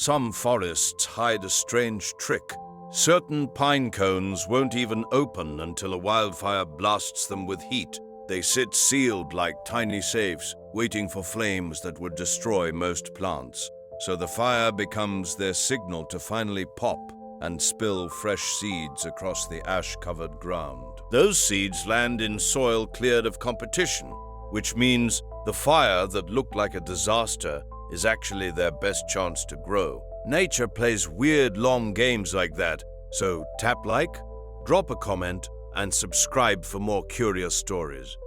Some forests hide a strange trick. Certain pine cones won't even open until a wildfire blasts them with heat. They sit sealed like tiny safes, waiting for flames that would destroy most plants. So the fire becomes their signal to finally pop and spill fresh seeds across the ash-covered ground. Those seeds land in soil cleared of competition, which means the fire that looked like a disaster is actually their best chance to grow. Nature plays weird long games like that, so tap like, drop a comment, and subscribe for more curious stories.